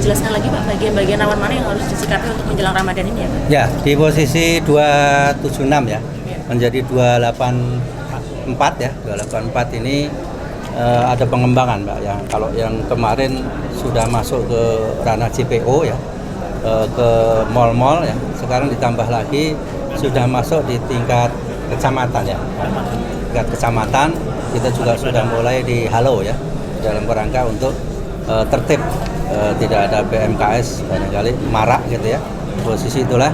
dijelaskan lagi Pak, bagian-bagian rawan mana yang harus disikapi untuk menjelang Ramadan ini ya Pak? Ya, di posisi 276 ya, menjadi 284 ya. 284 ini ada pengembangan Mbak ya. Kalau yang kemarin sudah masuk ke ranah JPO ya, ke mal-mal ya. Sekarang ditambah lagi sudah masuk di tingkat kecamatan ya. Tingkat kecamatan kita juga sudah mulai dihalau ya dalam kerangka untuk tertib, tidak ada PMKS barangkali marak gitu ya. Posisi itulah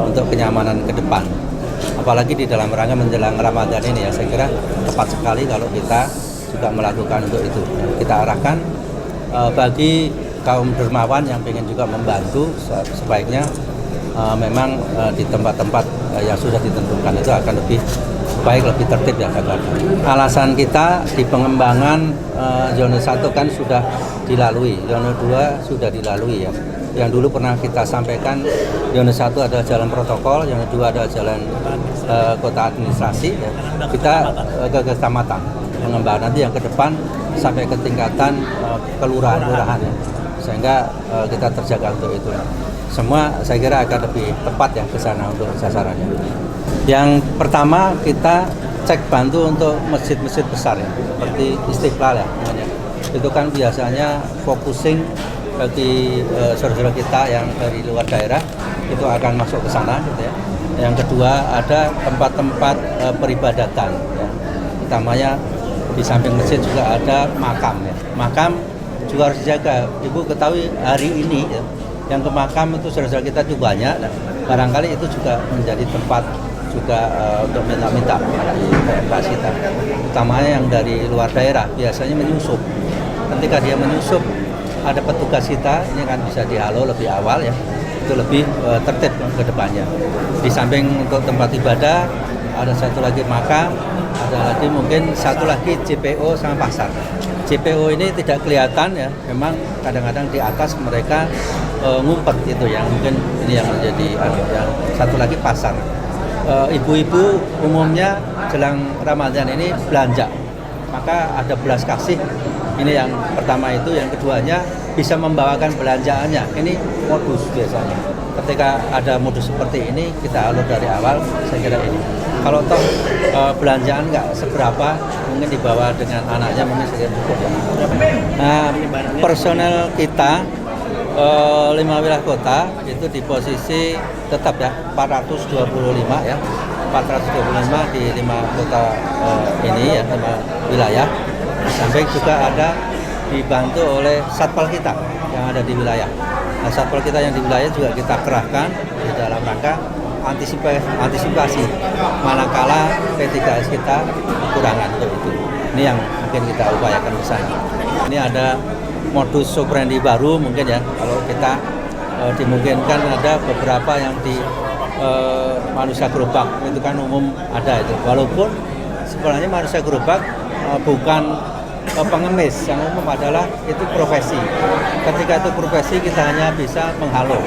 untuk kenyamanan ke depan. Apalagi di dalam rangka menjelang Ramadan ini ya, saya kira tepat sekali kalau kita juga melakukan untuk itu. Kita arahkan bagi kaum dermawan yang ingin juga membantu, sebaiknya memang di tempat-tempat yang sudah ditentukan itu akan lebih baik, lebih tertib ya Jakarta. Alasan kita di pengembangan zona 1 kan sudah dilalui, zona 2 sudah dilalui ya. Yang dulu pernah kita sampaikan, zona 1 adalah jalan protokol, zona 2 adalah jalan kota administrasi ya. Kita ke kecamatan pengembangan nanti yang ke depan sampai ke tingkatan kelurahan ya. Sehingga kita terjaga untuk itu. Semua saya kira akan lebih tepat ya ke sana untuk sasarannya. Yang pertama kita cek bantu untuk masjid-masjid besar ya, seperti Istiqlal ya namanya. Itu kan biasanya focusing bagi saudara kita yang dari luar daerah itu akan masuk ke sana gitu ya. Yang kedua ada tempat-tempat peribadatan ya. Utamanya di samping masjid juga ada makam ya. Makam juga harus dijaga. Ibu ketahui hari ini ya, yang ke makam itu saudara kita itu banyak. Nah, barangkali itu juga menjadi tempat juga untuk minta-minta dari PMKS kita. Utamanya yang dari luar daerah biasanya menyusup. Ketika dia menyusup, ada petugas kita, ini kan bisa dihalau lebih awal ya. Itu lebih tertib ke depannya. Di samping untuk tempat ibadah, ada satu lagi makam, ada lagi mungkin satu lagi JPO sama pasar. JPO ini tidak kelihatan ya, memang kadang-kadang di atas mereka ngumpet gitu ya, mungkin ini yang menjadi yang satu lagi pasar. Ibu-ibu umumnya jelang Ramadan ini belanja, maka ada belas kasih. Ini yang pertama itu, yang keduanya bisa membawakan belanjaannya. Ini modus biasanya. Ketika ada modus seperti ini, kita alur dari awal. Saya kira ini. Kalau toh belanjaan nggak seberapa, mungkin dibawa dengan anaknya mungkin sudah cukup ya. Nah, personel kita 5 wilayah kota itu di posisi tetap ya 425 ya, 425 di 5 kota ini ya, 5 wilayah. Sampai juga ada dibantu oleh satpol kita yang ada di wilayah. Nah, satpol kita yang di wilayah juga kita kerahkan di dalam rangka antisipasi manakala P3S kita kekurangan untuk itu. Ini yang mungkin kita upayakan ke sana. Ini ada modus operandi baru mungkin ya, kalau kita dimungkinkan ada beberapa yang di manusia gerobak itu kan umum ada itu. Walaupun sebenarnya manusia gerobak bukan pengemis, yang umum adalah itu profesi. Ketika itu profesi kita hanya bisa menghalau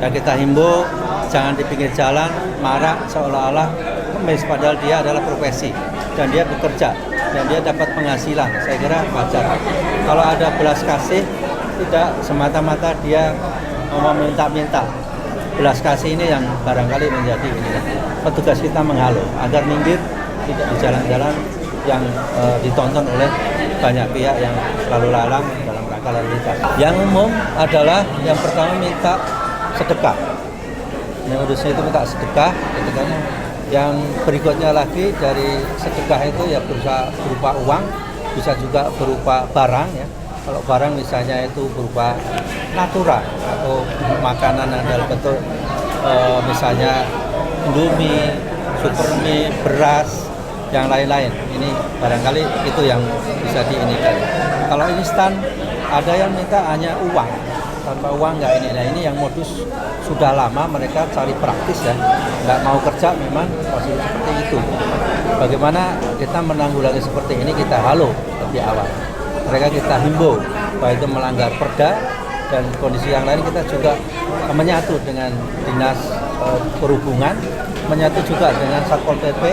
dan kita himbau jangan di pinggir jalan marak seolah-olah pengemis, padahal dia adalah profesi dan dia bekerja dan dia dapat penghasilan. Saya kira wajar. Kalau ada belas kasih, tidak semata-mata dia mau minta-minta. Belas kasih ini yang barangkali menjadi ini. Petugas kita menghalau agar minggir, tidak di jalan-jalan yang ditonton oleh banyak pihak yang lalu lalang dalam rangka lalu lintas. Yang umum adalah yang pertama minta sedekah. Yang modusnya itu minta sedekah, ketikanya. Yang berikutnya lagi dari sedekah itu ya berupa uang, bisa juga berupa barang ya. Kalau barang misalnya itu berupa natura atau makanan yang dalam bentuk misalnya Indomie, Supermie, beras, yang lain-lain. Ini barangkali itu yang bisa diinikan. Kalau instan ada yang minta hanya uang, tanpa uang nggak ini. Nah ini yang modus sudah lama mereka cari praktis ya, nggak mau kerja memang posisi seperti itu. Bagaimana kita menanggulangi seperti ini, kita halau lebih awal. Mereka kita himbau, baik itu melanggar perda dan kondisi yang lain kita juga menyatu dengan dinas perhubungan, menyatu juga dengan Satpol PP,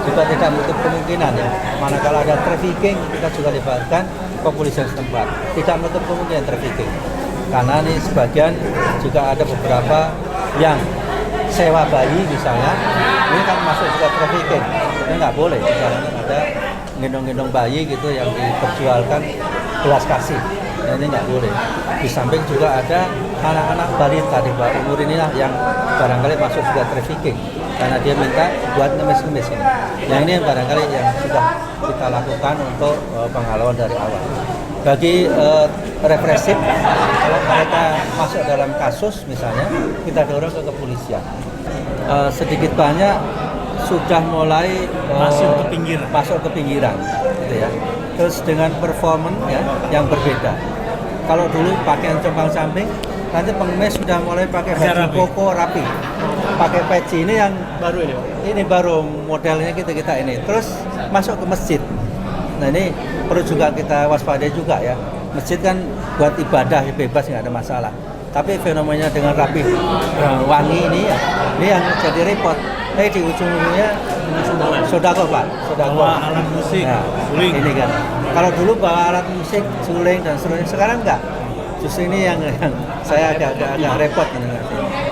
juga tidak menutup kemungkinan ya. Manakala ada trafficking kita juga libatkan kepolisian setempat, tidak menutup kemungkinan trafficking. Karena nih sebagian juga ada beberapa yang sewa bayi misalnya, ini kan masuk juga trafficking, ini nggak boleh. Misalnya ada gendong-gendong bayi gitu yang diperjualkan belas kasih, nah, ini nggak boleh. Di samping juga ada anak-anak balita di bawah umur inilah yang barangkali masuk juga trafficking, karena dia minta buat ngemis-ngemis ini. Yang ini barangkali yang sudah kita lakukan untuk penghalauan dari awal. Bagi represif, kalau mereka masuk dalam kasus misalnya, kita dorong ke kepolisian. Sedikit banyak sudah mulai masuk ke pinggiran, gitu ya. Terus dengan performance ya, yang berbeda. Kalau dulu pakaian compang camping, nanti pengemis sudah mulai pakai baju koko rapi, pakai peci ini yang baru ini baru modelnya kita ini. Terus masuk ke masjid. Nah ini perlu juga kita waspadai juga ya. Masjid kan buat ibadah ya, bebas, nggak ada masalah. Tapi fenomenanya dengan rapi, wangi ini ya, ini yang jadi repot. Di ujung-ujungnya sodako Pak, sodako. Bawa alat musik, nah, suling. ini kan. Kalau dulu bawa alat musik, suling dan seterusnya, sekarang enggak. Justru ini yang saya agak repot ini.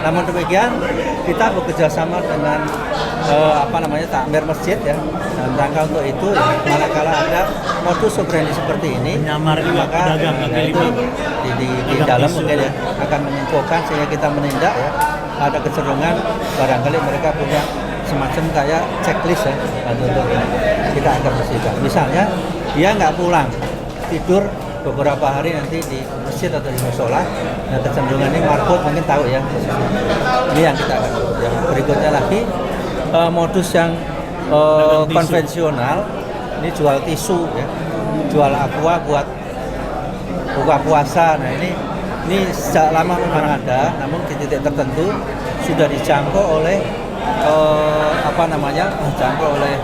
Namun demikian kita bekerja sama dengan takmir masjid ya, dalam rangka untuk itu ya, manakala ada modus operandi seperti ini, menyamar juga pedagang kaki lima di dalam mungkin ya akan menginfokan sehingga kita menindak ya. Ada kecenderungan barangkali mereka punya semacam kayak checklist ya, untuk kita akan bersihkan. Misalnya dia nggak pulang, tidur beberapa hari nanti di masjid atau di musola. Nah kecenderungan ini marbot mungkin tahu ya. Ini yang kita akan. Yang berikutnya lagi modus yang konvensional, ini jual tisu ya, jual aqua buat buka puasa. Nah ini sejak lama memang ada, namun di titik tertentu sudah dijangkau oleh dijangkau oleh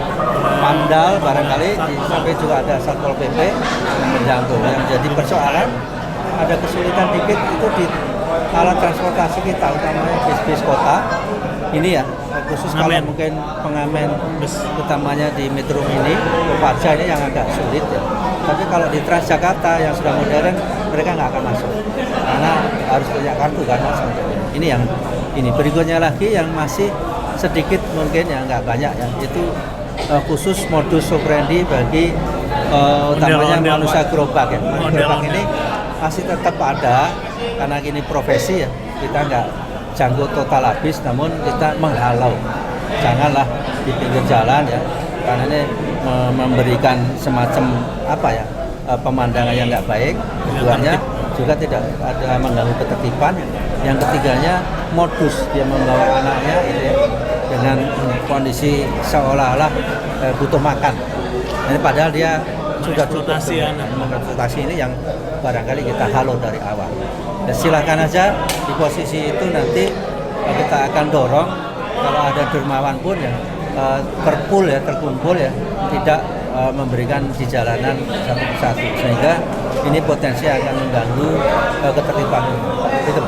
Pamdal barangkali, sampai juga ada Satpol PP yang menjangkau. Yang jadi persoalan ada kesulitan dikit itu di alat transportasi kita, utamanya bis-bis kota ini ya, khusus kalau mungkin pengamen utamanya di Metro Mini, Kopaja ini yang agak sulit ya. Tapi kalau di Transjakarta yang sudah modern, mereka nggak akan masuk karena harus punya kartu kan Mas. Ini yang ini berikutnya lagi yang masih sedikit mungkin ya, nggak banyak ya, itu khusus modus operandi bagi utamanya manusia gerobak ya. Gerobak ini masih tetap ada karena ini profesi ya, kita nggak jangkau total habis, namun kita menghalau, janganlah di pinggir jalan ya, karena ini memberikan semacam pemandangan yang nggak baik. Keduanya juga tidak ada mengganggu ketertiban. Yang ketiganya modus dia membawa anaknya itu ya, dengan kondisi seolah-olah butuh makan. Ini padahal dia sudah cukup mengeksploitasi ini yang barangkali kita halau dari awal. Ya, silakan aja di posisi itu nanti kita akan dorong kalau ada dermawan pun ya terkumpul ya, tidak memberikan di jalanan satu persatu, sehingga ini potensi akan mengganggu ketertiban. Itu.